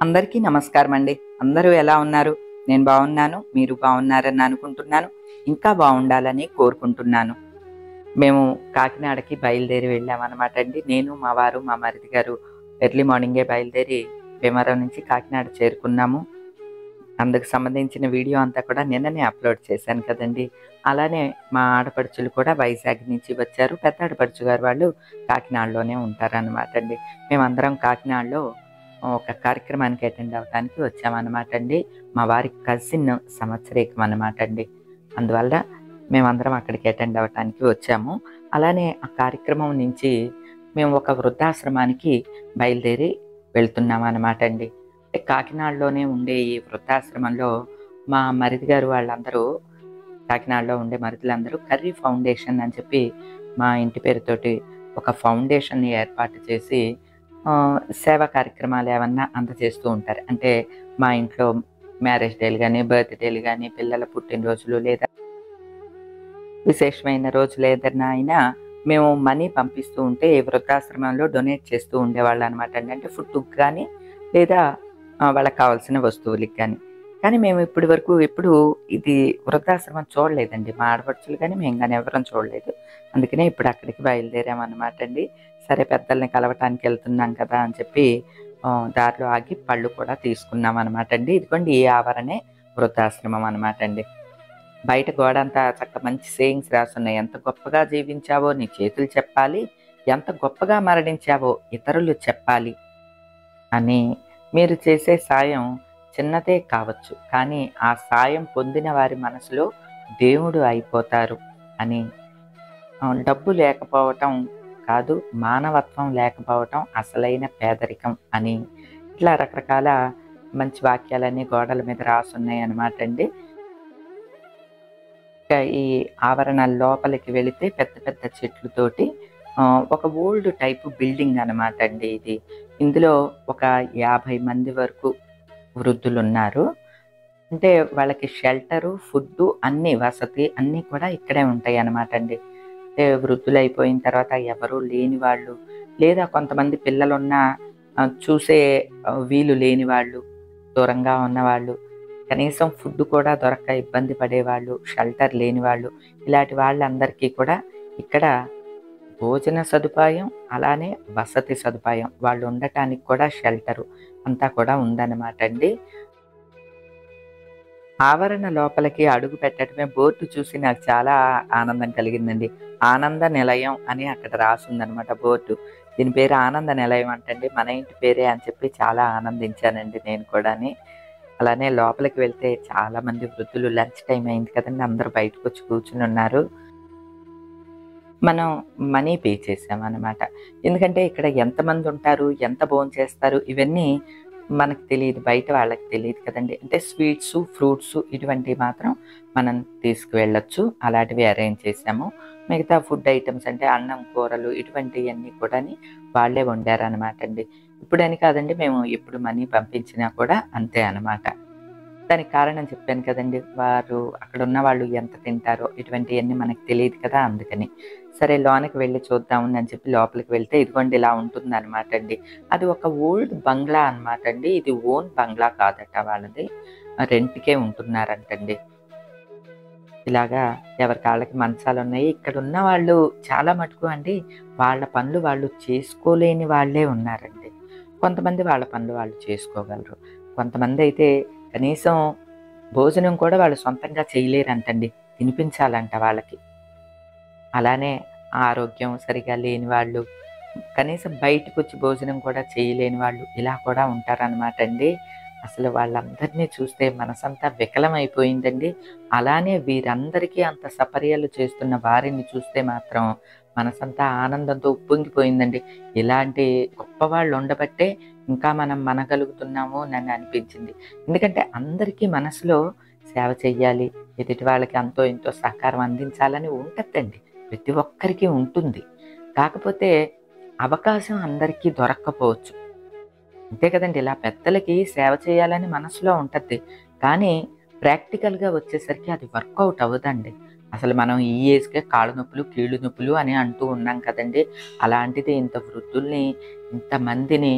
అందరికీ నమస్కారం అండి. అందరూ ఎలా ఉన్నారు? నేను బాగున్నాను. మీరు బాగున్నారని అనుకుంటున్నాను. ఇంకా బాగుండాలని కోరుకుంటున్నాను. మేము కాకినాడకి బయలుదేరి వెళ్ళామన్నమాట అండి. నేను, మా వారు, మా మరిది గారు ఎర్లీ మార్నింగే బయలుదేరి భీమవరం నుంచి కాకినాడ చేరుకున్నాము. అందుకు సంబంధించిన వీడియో అంతా కూడా నిన్ననే అప్లోడ్ చేశాను కదండి. అలానే మా ఆడపడుచులు కూడా వైజాగ్ నుంచి వచ్చారు. పెద్ద ఆడపడుచు గారు వాళ్ళు కాకినాడలోనే ఉంటారన్నమాట అండి. మేమందరం కాకినాడలో ఒక కార్యక్రమానికి అటెండ్ అవ్వడానికి వచ్చామన్నమాట అండి. మా వారి కజిన్ సంవత్సరీకం అన్నమాట అండి. అందువల్ల మేమందరం అక్కడికి అటెండ్ అవ్వడానికి వచ్చాము. అలానే ఆ కార్యక్రమం నుంచి మేము ఒక వృద్ధాశ్రమానికి బయలుదేరి వెళ్తున్నాం అన్నమాట అండి. కాకినాడలోనే ఉండే ఈ వృద్ధాశ్రమంలో మా మరిది గారు వాళ్ళందరూ, కాకినాడలో ఉండే మరిదులందరూ కర్రీ ఫౌండేషన్ అని చెప్పి మా ఇంటి పేరుతోటి ఒక ఫౌండేషన్ని ఏర్పాటు చేసి సేవా కార్యక్రమాలు ఏమన్నా అందజేస్తూ ఉంటారు. అంటే మా ఇంట్లో మ్యారేజ్ డేలు కానీ, బర్త్డేలు కానీ, పిల్లల పుట్టినరోజులు లేదా విశేషమైన రోజులు ఏదైనా అయినా మేము మనీ పంపిస్తూ ఉంటే వృద్ధాశ్రమంలో డొనేట్ చేస్తూ ఉండేవాళ్ళు అనమాట అండి. అంటే ఫుడ్కి కానీ లేదా వాళ్ళకి కావాల్సిన వస్తువులకి కానీ. కానీ మేము ఇప్పటి వరకు ఎప్పుడు ఇది వృద్ధాశ్రమం చూడలేదండి. మా ఆడపడుచులు కానీ మేము కానీ ఎవరం చూడలేదు. అందుకనే ఇప్పుడు అక్కడికి బయలుదేరామన్నమాట అండి. సరే పెద్దల్ని కలవటానికి వెళ్తున్నాం కదా అని చెప్పి దారిలో ఆగి పళ్ళు కూడా తీసుకున్నాం అనమాట అండి. ఇదిగోండి ఈ ఆవరణే వృద్ధాశ్రమం అనమాట అండి. బయట గోడ అంతా చక్క మంచి సేయింగ్స్ రాసున్నాయి. ఎంత గొప్పగా జీవించావో నీ చేతులు చెప్పాలి, ఎంత గొప్పగా మరణించావో ఇతరులు చెప్పాలి అని. మీరు చేసే సాయం చిన్నదే కావచ్చు, కానీ ఆ సాయం పొందిన వారి మనసులో దేవుడు అయిపోతారు అని. డబ్బు లేకపోవటం కాదు, మానవత్వం లేకపోవటం అసలైన పేదరికం అని. ఇట్లా రకరకాల మంచి వాక్యాలన్నీ గోడల మీద రాసున్నాయి అన్నమాట అండి. ఈ ఆవరణ లోపలికి వెళితే పెద్ద పెద్ద చెట్లతోటి ఒక ఓల్డ్ టైప్ బిల్డింగ్ అనమాట అండి ఇది. ఇందులో ఒక 50 మంది వరకు వృద్ధులు ఉన్నారు. అంటే వాళ్ళకి షెల్టరు, ఫుడ్డు అన్నీ వసతి అన్నీ కూడా ఇక్కడే ఉంటాయి అన్నమాట అండి. అంటే వృద్ధులు అయిపోయిన తర్వాత ఎవరు లేని వాళ్ళు, లేదా కొంతమంది పిల్లలున్న చూసే వీలు లేని వాళ్ళు, దూరంగా ఉన్నవాళ్ళు, కనీసం ఫుడ్ కూడా దొరక్క ఇబ్బంది పడేవాళ్ళు, షెల్టర్ లేని వాళ్ళు, ఇలాంటి వాళ్ళందరికీ కూడా ఇక్కడ భోజన సదుపాయం, అలానే వసతి సదుపాయం, వాళ్ళు ఉండటానికి కూడా షెల్టరు అంతా కూడా ఉందన్నమాట అండి. ఆవరణ లోపలికి అడుగు పెట్టడమే బోర్డు చూసి నాకు చాలా ఆనందం కలిగిందండి. ఆనంద నిలయం అని అక్కడ రాసుందనమాట బోర్డు. దీని పేరు ఆనంద నిలయం అంటండి. మన ఇంటి పేరే అని చెప్పి చాలా ఆనందించానండి నేను కూడాని. అలానే లోపలికి వెళ్తే చాలా మంది వృద్ధులు, లంచ్ టైం అయింది కదండి, అందరూ బయటకు వచ్చి కూర్చుని ఉన్నారు. మనం మనీ పే చేసామన్నమాట. ఎందుకంటే ఇక్కడ ఎంతమంది ఉంటారు, ఎంత భోంచేస్తారు ఇవన్నీ మనకు తెలియదు, బయట వాళ్ళకి తెలియదు కదండి. అంటే స్వీట్స్, ఫ్రూట్స్ ఇటువంటివి మాత్రం మనం తీసుకువెళ్ళొచ్చు. అలాంటివి అరేంజ్ చేసాము. మిగతా ఫుడ్ ఐటమ్స్ అంటే అన్నం, కూరలు ఇటువంటివన్నీ కూడా వాళ్ళే వండారనమాట అండి. ఇప్పుడని కాదండి, మేము ఎప్పుడు మనీ పంపించినా కూడా అంతే అనమాట. దానికి కారణం చెప్పాను కదండి, వారు అక్కడ ఉన్న వాళ్ళు ఎంత తింటారో ఇటువంటివన్నీ మనకు తెలియదు కదా, అందుకని. సరే లోనకి వెళ్ళి చూద్దామని అని చెప్పి లోపలికి వెళ్తే ఇదిగోండి ఇలా ఉంటుంది అనమాట అండి. అది ఒక ఓల్డ్ బంగ్లా అనమాట అండి. ఇది ఓన్ బంగ్లా కాదట వాళ్ళది, రెంట్కే ఉంటున్నారంటండి. ఇలాగా ఎవరి కాళ్ళకి మంచాలు ఉన్నాయి. ఇక్కడ ఉన్న వాళ్ళు చాలా మటుకు అండి వాళ్ళ పనులు వాళ్ళు చేసుకోలేని వాళ్ళే ఉన్నారండి. కొంతమంది వాళ్ళ పనులు వాళ్ళు చేసుకోగలరు. కొంతమంది అయితే కనీసం భోజనం కూడా వాళ్ళు సొంతంగా చేయలేరంటండి, తినిపించాలంట వాళ్ళకి. అలానే ఆరోగ్యం సరిగా లేని వాళ్ళు, కనీసం బయటకు వచ్చి భోజనం కూడా చేయలేని వాళ్ళు ఇలా కూడా ఉంటారనమాట అండి. అసలు వాళ్ళందరినీ చూస్తే మనసంతా వికలమైపోయిందండి. అలానే వీరందరికీ అంత సపర్యలు చేస్తున్న వారిని చూస్తే మాత్రం మనసంతా ఆనందంతో ఉప్పొంగిపోయిందండి. ఇలాంటి గొప్పవాళ్ళు ఉండబట్టే ఇంకా మనం మనగలుగుతున్నాము అని అనిపించింది. ఎందుకంటే అందరికీ మనసులో సేవ చెయ్యాలి, ఎదుటి వాళ్ళకి అంతో ఇంతో సహకారం అందించాలని ఉంటుందండి, ప్రతి ఒక్కరికి ఉంటుంది. కాకపోతే అవకాశం అందరికీ దొరక్కపోవచ్చు, అంతే కదండి. ఇలా పెద్దలకి సేవ చేయాలని మనసులో ఉంటుంది, కానీ ప్రాక్టికల్గా వచ్చేసరికి అది వర్కౌట్ అవ్వదండి. అసలు మనం ఈ ఏజ్కే కాళ్ళ నొప్పులు, కీళ్ళు నొప్పులు అని అంటూ ఉన్నాం కదండి. అలాంటిది ఇంత వృద్ధుల్ని, ఇంతమందిని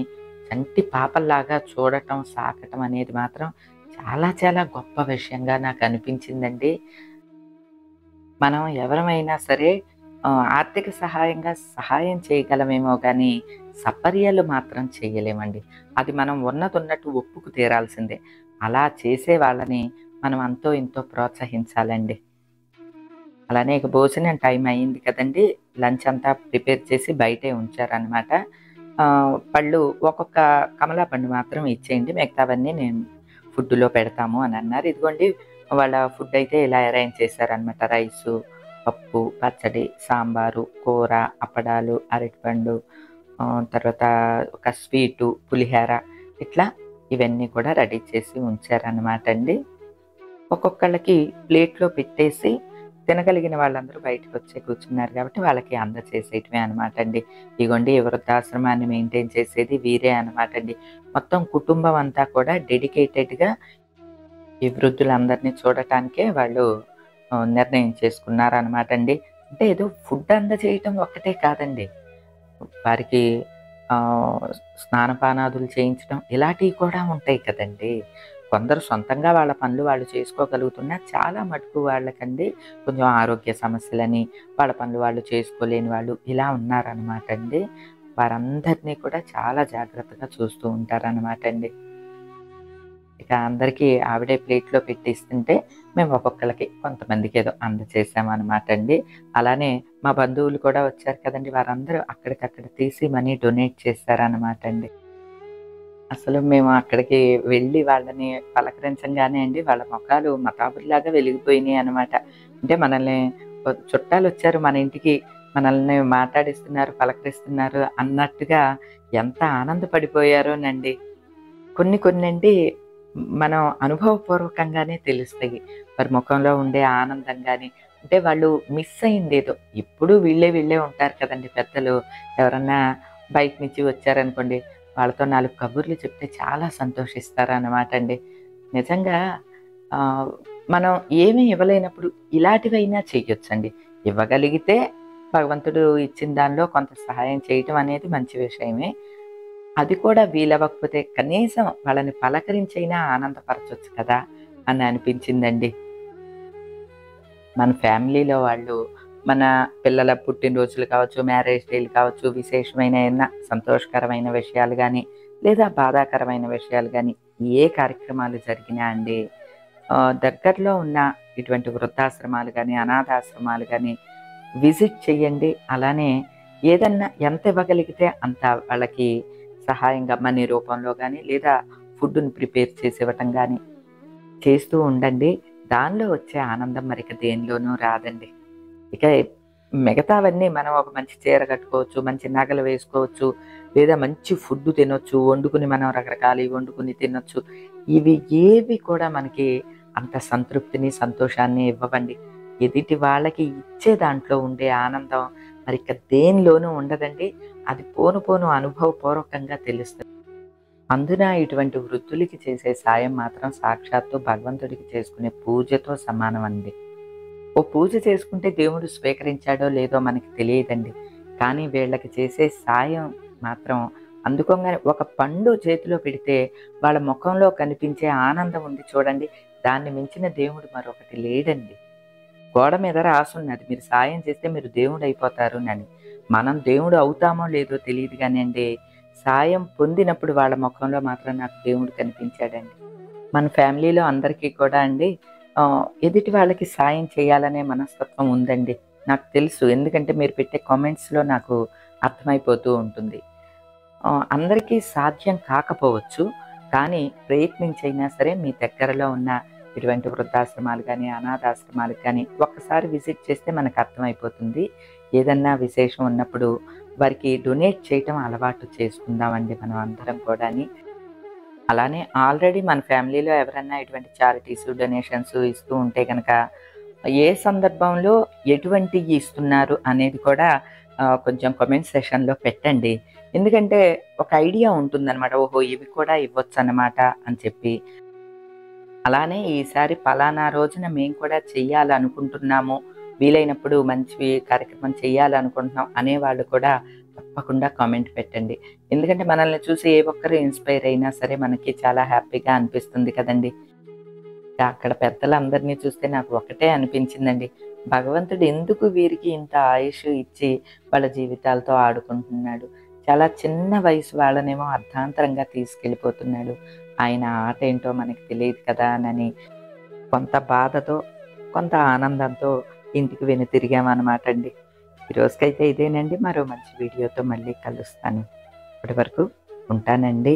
కంటి పాపల్లాగా చూడటం, సాకటం అనేది మాత్రం చాలా చాలా గొప్ప విషయంగా నాకు అనిపించిందండి. మనం ఎవరమైనా సరే ఆర్థిక సహాయం చేయగలమేమో గానీ, సపర్యలు మాత్రం చేయలేమండి. అది మనం ఉన్నదున్నట్టు ఒప్పుకు తీరాల్సిందే. అలా చేసే వాళ్ళని మనం అంతో ఇంతో ప్రోత్సహించాలండి. అలానే ఇక భోజనం టైం అయింది కదండీ! లంచ్ అంతా ప్రిపేర్ చేసి బయటే ఉంచారనమాట. పళ్ళు ఒక్కొక్క కమలా పండు మాత్రం ఇచ్చేయండి. మిగతావన్నీ నేను ఫుడ్‌లో పెడతాము అనన్నారు. ఇదిగోండి వాళ్ళ ఫుడ్ అయితే ఇలా అరేంజ్ చేశారనమాట. రైసు, పప్పు, పచ్చడి, సాంబారు, కూర, అప్పడాలు, అరటిపండు, తర్వాత ఒక స్వీటు, పులిహార ఇట్లా ఇవన్నీ కూడా రెడీ చేసి ఉంచారనమాట అండి. ఒక్కొక్కళ్ళకి ప్లేట్‌లో పెట్టేసి తినగలిగిన వాళ్ళందరూ బయటకొచ్చే కూర్చున్నారు కాబట్టి వాళ్ళకి అందచేసేయటమే అనమాట అండి. ఇగోండి ఈ వృద్ధాశ్రమాన్ని మెయింటైన్ చేసేది వీరే అనమాట అండి. మొత్తం కుటుంబం అంతా కూడా డెడికేటెడ్‌గా ఈ వృద్ధులందరినీ చూడటానికే వాళ్ళు నిర్ణయం చేసుకున్నారనమాట అండి. అంటే ఏదో ఫుడ్ అందజేయటం ఒక్కటే కాదండి. వారికి ఆహ్, స్నానపానాదులు చేయించడం ఇలాంటివి కూడా ఉంటాయి కదండీ! కొందరు సొంతంగా వాళ్ళ పనులు వాళ్ళు చేసుకోగలుగుతున్నా చాలా మటుకు వాళ్ళకండి కొంచెం ఆరోగ్య సమస్యలని, వాళ్ళ పనులు వాళ్ళు చేసుకోలేని వాళ్ళు ఇలా ఉన్నారనమాట అండి. వారందరినీ కూడా చాలా జాగ్రత్తగా చూస్తూ ఉంటారనమాట అండి. ఇక అందరికీ ఆవిడే ప్లేట్‌లో పెట్టిస్తుంటే, మేము ఒక్కొక్కళ్ళకి కొంతమందికేదో అందచేసామనమాట అండి. అలానే మా బంధువులు కూడా వచ్చారు కదండీ! వారందరూ అక్కడికక్కడ తీసి మనీ డొనేట్ చేశారనమాట అండి. అసలు మేము అక్కడికి వెళ్ళి వాళ్ళని పలకరించంగానే అండి, వాళ్ళ మొఖాలు మతాబుల్లాగా వెలిగిపోయినాయనమాట. అంటే మనల్ని చుట్టాలొచ్చారు మన ఇంటికి, మనల్ని మాట్లాడిస్తున్నారు, పలకరిస్తున్నారు అన్నట్టుగా ఎంత ఆనందపడిపోయారోనండి. కొన్నండి మనం అనుభవపూర్వకంగానే తెలుస్తాయి. వారి ముఖంలో ఉండే ఆనందం గాని, అంటే వాళ్ళు మిస్ అయిందేదో ఎప్పుడూ వీళ్ళే ఉంటారు కదండీ పెద్దలు. ఎవరన్నా బయట నుంచి వచ్చారనుకోండి, వాళ్ళతో 4 కబుర్లు చెప్తే చాలా సంతోషిస్తారనమాట అండి. నిజంగా ఆహ్, మనం ఏమీ ఇవ్వలేనప్పుడు ఇలాంటివైనా చెయ్యొచ్చండి. ఇవ్వగలిగితే భగవంతుడు ఇచ్చిన దానిలో కొంత సహాయం చేయటం అనేది మంచి విషయమే. అది కూడా వీలవ్వకపోతే కనీసం వాళ్ళని పలకరించైనా ఆనందపరచొచ్చు కదా! అని అనిపించిందండి. మన ఫ్యామిలీలో వాళ్ళు మన పిల్లల పుట్టినరోజులు కావచ్చు, మ్యారేజ్ డేలు కావచ్చు, విశేషమైన ఏదన్నా సంతోషకరమైన విషయాలు గానీ, లేదా బాధాకరమైన విషయాలు గానీ, ఏ కార్యక్రమాలు జరిగినా అండి దగ్గరలో ఉన్న ఇటువంటి వృద్ధాశ్రమాలు గానీ, అనాథాశ్రమాలు గానీ విజిట్ చెయ్యండి. అలానే ఏదన్నా ఎంత ఇవ్వగలిగితే అంత వాళ్ళకి సహాయంగా మనీ రూపంలో గానీ, లేదా ఫుడ్‌ని ప్రిపేర్ చేసివ్వటం గానీ చేస్తూ ఉండండి. దానిలో వచ్చే ఆనందం మరిక దేనిలోనూ రాదండి. ఇక మిగతావన్నీ మనం ఒక మంచి చీర కట్టుకోవచ్చు, మంచి నగలు వేసుకోవచ్చు, లేదా మంచి ఫుడ్ తినొచ్చు, వండుకుని మనం రకరకాలవి వండుకుని తినొచ్చు. ఇవి ఏవి కూడా మనకి అంత సంతృప్తిని, సంతోషాన్ని ఇవ్వవండి. ఎదుటి వాళ్ళకి ఇచ్చే దాంట్లో ఉండే ఆనందం మరిక దేనిలోనూ ఉండదండి. అది పోను అనుభవపూర్వకంగా తెలుస్తది. అందున ఇటువంటి వృద్ధులకి చేసే సాయం మాత్రం సాక్షాత్తు భగవంతుడికి చేసుకునే పూజతో సమానమండి. ఓ పూజ చేసుకుంటే దేవుడు స్వీకరించాడో లేదో మనకి తెలియదండి. కానీ వీళ్ళకి చేసే సాయం మాత్రం అందుకోంగానే ఒక పండు చేతిలో పెడితే వాళ్ళ ముఖంలో కనిపించే ఆనందం ఉంది చూడండి. దాన్ని మించిన దేవుడు మరొకటి లేడండి. గోడ మీద రాసున్నది మీరు సాయం చేస్తే మీరు దేవుడయిపోతారునని. మనం దేవుడు అవుతామో లేదో తెలీదు గానండి. సాయం పొందినప్పుడు వాళ్ళ మొఖంలో మాత్రం నాకు దేవుడు కనిపించాడండి. మన ఫ్యామిలీలో అందరికీ కూడా అండి ఎదుటి వాళ్ళకి సాయం చేయాలనే మనస్తత్వం ఉందండి. నాకు తెలుసు. ఎందుకంటే మీరు పెట్టే కామెంట్స్‌లో నాకు అర్థమైపోతూ ఉంటుంది. అందరికీ సాధ్యం కాకపోవచ్చు. కానీ ప్రయత్నించైనా సరే మీ దగ్గరలో ఉన్న ఇటువంటి వృద్ధాశ్రమాలు గానీ, అనాథాశ్రమాలకు గానీ ఒక్కసారి విజిట్ చేస్తే మనకు అర్థమైపోతుంది. ఏదన్నా విశేషం ఉన్నప్పుడు వారికి డొనేట్ చేయటం అలవాటు చేసుకుందామండి మనం అందరం కూడాని. అలానే ఆల్రెడీ మన ఫ్యామిలీలో ఎవరన్నా ఇటువంటి చారిటీస్, డొనేషన్స్ ఇస్తూ ఉంటే గనక, ఏ సందర్భంలో ఎటువంటియి ఇస్తున్నారు అనేది కూడా కొంచెం కామెంట్ సెషన్‌లో పెట్టండి. ఎందుకంటే ఒక ఐడియా ఉంటుందనమాట. ఓహో! ఇవి కూడా ఇవ్వొచ్చనమాట అని చెప్పి. అలానే ఈసారి పలానా రోజున మేము కూడా చెయ్యాలనుకుంటున్నాము. వీలైనప్పుడు మంచి కార్యక్రమం చెయ్యాలనుకుంటున్నాం అనేవాళ్ళు కూడా తప్పకుండా కామెంట్ పెట్టండి. ఎందుకంటే మనల్ని చూసి ఏ ఒక్కరు ఇన్‌స్పైర్ అయినా సరే మనకి చాలా హ్యాపీగా అనిపిస్తుంది కదండీ! అక్కడ పెద్దలందరిని చూస్తే నాకు ఒకటే అనిపించిందండి. భగవంతుడు ఎందుకు వీరికి ఇంత ఆయుష్ ఇచ్చి వాళ్ళ జీవితాలతో ఆడుకుంటున్నాడు. చాలా చిన్న వయసు వాళ్ళనేమో అర్ధాంతరంగా తీసుకెళ్ళిపోతున్నాడు. ఆయన ఆట ఏంటో మనకి తెలీదు కదా! అనని కొంత బాధతో, కొంత ఆనందంతో ఇంటికి వెనుతిరిగామనమాటండి. ఈ రోజుకైతే ఇదేనండి. మరో మంచి వీడియోతో మళ్ళీ కలుస్తాను. అప్పటి వరకు ఉంటానండి.